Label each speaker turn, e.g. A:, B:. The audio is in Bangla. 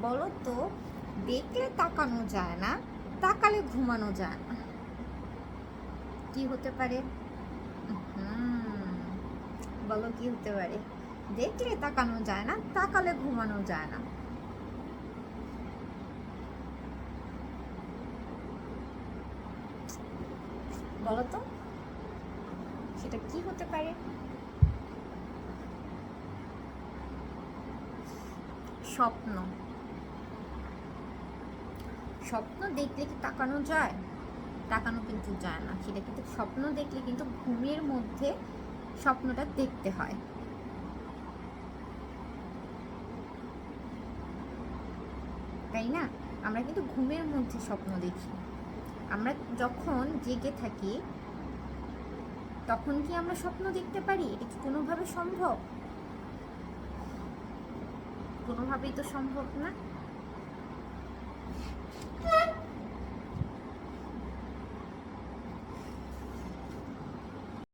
A: বলো তো, দেখলে তাকানো যায় না, তাকালে ঘুমানো যায় না, কি হতে পারে? বলো কি হতে পারে? দেখলে তাকানো যায় না, তাকালে ঘুমানো যায় না। বলো তো সেটা কি হতে পারে? স্বপ্ন। স্বপ্ন দেখলে কি তাকানো যায়? তাকানো কিন্তু যায় না, সেটা কিন্তু স্বপ্ন দেখলে কিন্তু ঘুমের মধ্যে স্বপ্নটা দেখতে হয়, তাই না? আমরা কিন্তু ঘুমের মধ্যে স্বপ্ন দেখি। আমরা যখন জেগে থাকি তখন কি আমরা স্বপ্ন দেখতে পারি? এটা কি কোনোভাবে সম্ভব? কোনোভাবেই তো সম্ভব না।